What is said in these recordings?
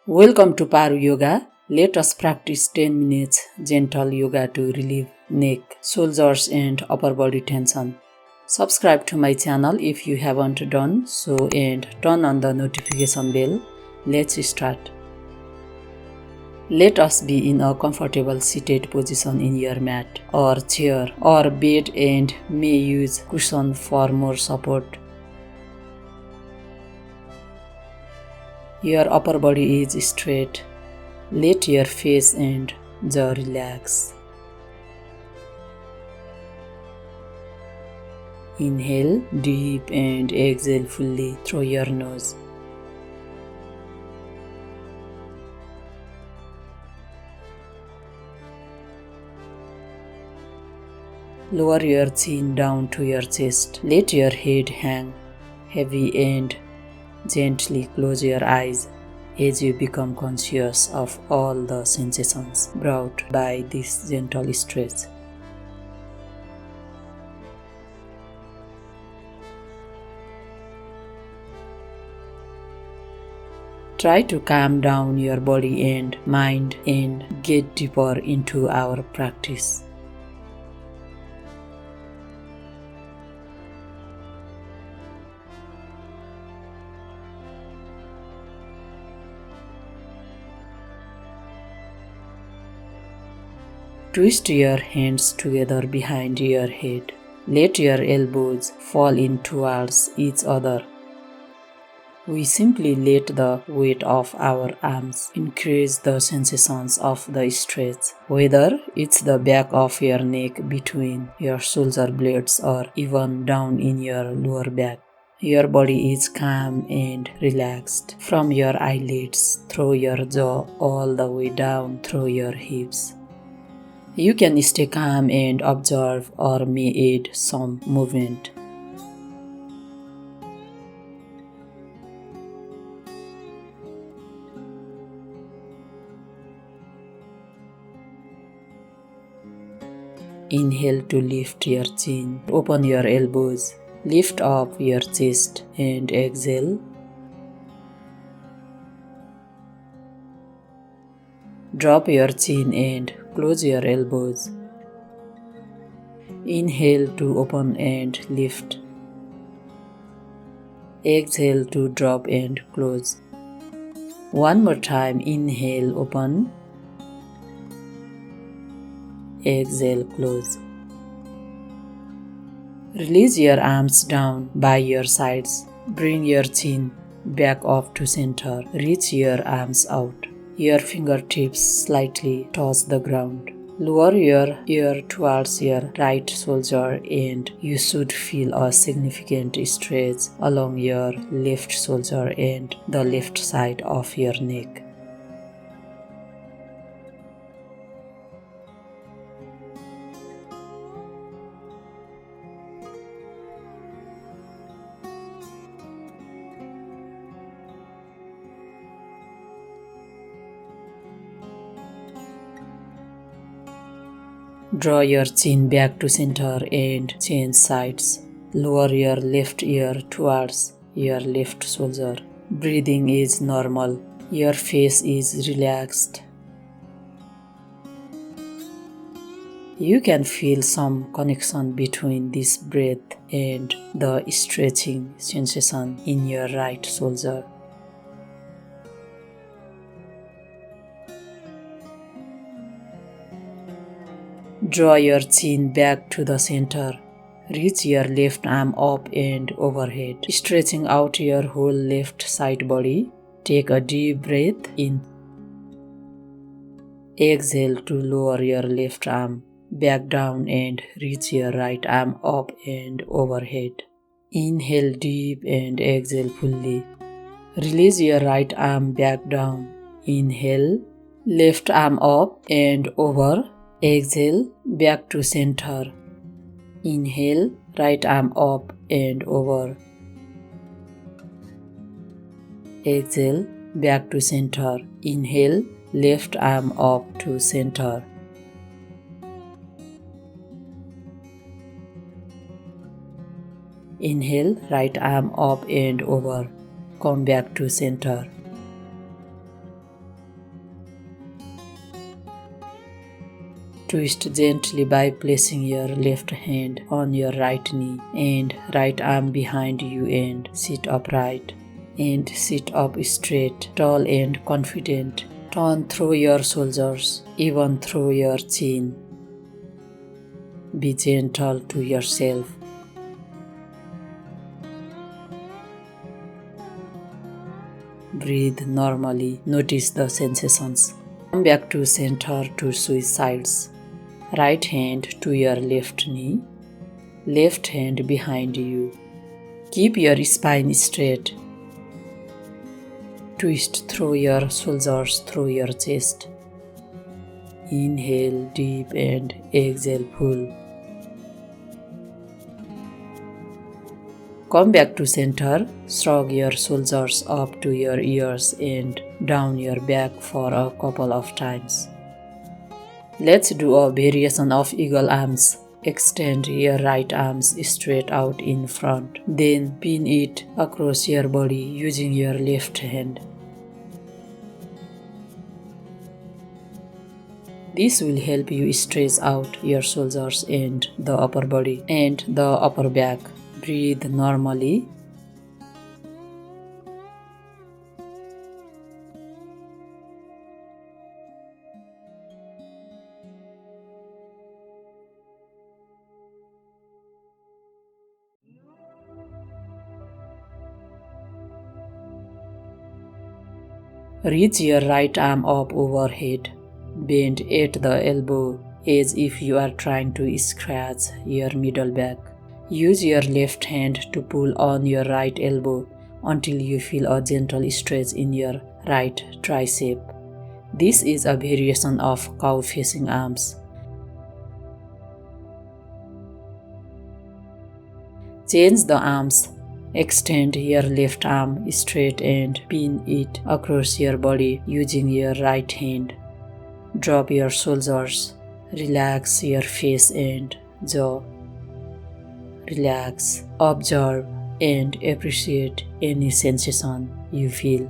Welcome to Paru Yoga. Let us practice 10 minutes gentle yoga to relieve neck, shoulders and upper body tension. Subscribe to my channel if you haven't done so and turn on the notification bell. Let's start. Let us be in a comfortable seated position in your mat or chair or bed and may use cushion for more support. Your upper body is straight. Let your face and jaw relax. Inhale deep and exhale fully through your nose. Lower your chin down to your chest. Let your head hang heavy and gently close your eyes as you become conscious of all the sensations brought by this gentle stretch. Try to calm down your body and mind and get deeper into our practice. Twist your hands together behind your head. Let your elbows fall in towards each other. We simply let the weight of our arms increase the sensations of the stretch, whether it's the back of your neck between your shoulder blades or even down in your lower back. Your body is calm and relaxed from your eyelids through your jaw all the way down through your hips. You can stay calm and observe or may add some movement. Inhale to lift your chin, open your elbows, lift up your chest and exhale. Drop your chin and close your elbows. Inhale to open and lift. Exhale to drop and close. One more time, inhale, open. Exhale, close. Release your arms down by your sides. Bring your chin back up to center. Reach your arms out. Your fingertips slightly touch the ground. Lower your ear towards your right shoulder and you should feel a significant stretch along your left shoulder and the left side of your neck. Draw your chin back to center and change sides. Lower your left ear towards your left shoulder. Breathing is normal. Your face is relaxed. You can feel some connection between this breath and the stretching sensation in your right shoulder. Draw your chin back to the center. Reach your left arm up and overhead, stretching out your whole left side body. Take a deep breath in. Exhale to lower your left arm back down and reach your right arm up and overhead. Inhale deep and exhale fully. Release your right arm back down. Inhale, left arm up and over. Exhale, back to center. Inhale, right arm up and over. Exhale, back to center. Inhale, left arm up to center. Inhale, right arm up and over. Come back to center. Twist gently by placing your left hand on your right knee and right arm behind you and sit upright. And sit up straight, tall and confident. Turn through your shoulders, even through your chin. Be gentle to yourself. Breathe normally, notice the sensations. Come back to center to switch sides. Right hand to your left knee, left hand behind you. Keep your spine straight. Twist through your shoulders, through your chest. Inhale deep and exhale full. Come back to center, shrug your shoulders up to your ears and down your back for a couple of times. Let's do a variation of eagle arms. Extend your right arms straight out in front, then pin it across your body using your left hand. This will help you stretch out your shoulders and the upper body and the upper back. Breathe normally. Reach your right arm up overhead. Bend at the elbow as if you are trying to scratch your middle back. Use your left hand to pull on your right elbow until you feel a gentle stretch in your right tricep. This is a variation of cow-facing arms. Change the arms. Extend your left arm straight and pin it across your body using your right hand. Drop your shoulders. Relax your face and jaw. Relax, observe, and appreciate any sensation you feel.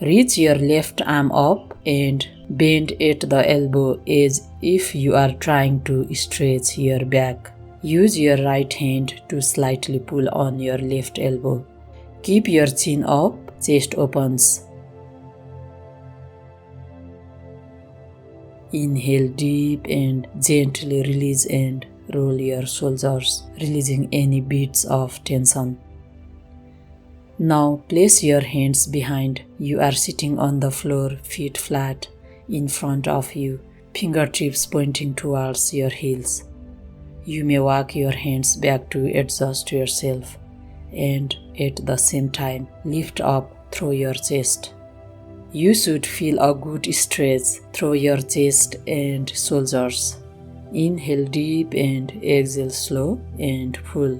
Reach your left arm up and bend at the elbow as if you are trying to stretch your back. Use your right hand to slightly pull on your left elbow. Keep your chin up, chest opens. Inhale deep and gently release and roll your shoulders, releasing any bits of tension. Now place your hands behind. You are sitting on the floor, feet flat in front of you, fingertips pointing towards your heels. You may walk your hands back to adjust yourself and at the same time lift up through your chest. You should feel a good stretch through your chest and shoulders. Inhale deep and exhale slow and full.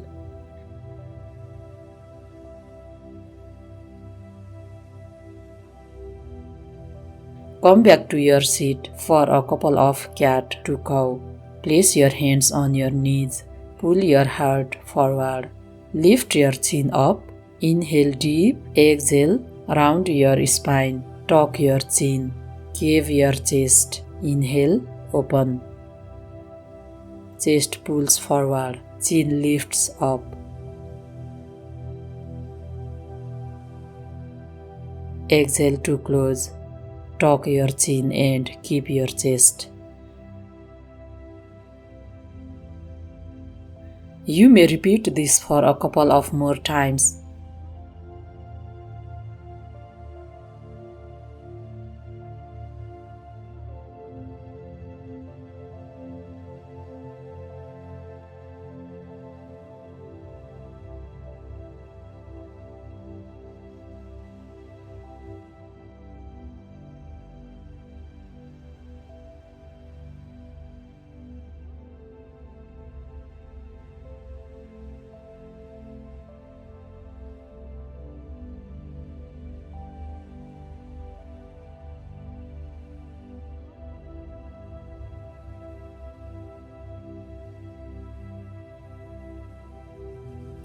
Come back to your seat for a couple of cat to cow. Place your hands on your knees. Pull your heart forward. Lift your chin up. Inhale deep. Exhale. Round your spine. Tuck your chin. Cave your chest. Inhale. Open. Chest pulls forward. Chin lifts up. Exhale to close. Tuck your chin and keep your chest. You may repeat this for a couple of more times.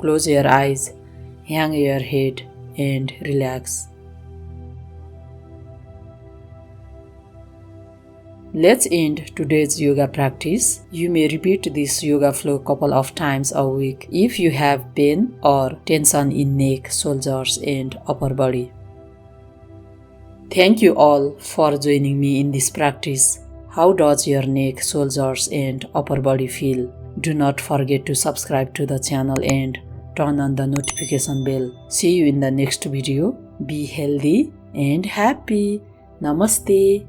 Close your eyes, hang your head and relax. Let's end today's yoga practice. You may repeat this yoga flow a couple of times a week if you have pain or tension in neck, shoulders, and upper body. Thank you all for joining me in this practice. How does your neck, shoulders, and upper body feel? Do not forget to subscribe to the channel and turn on the notification bell. See you in the next video. Be healthy and happy. Namaste.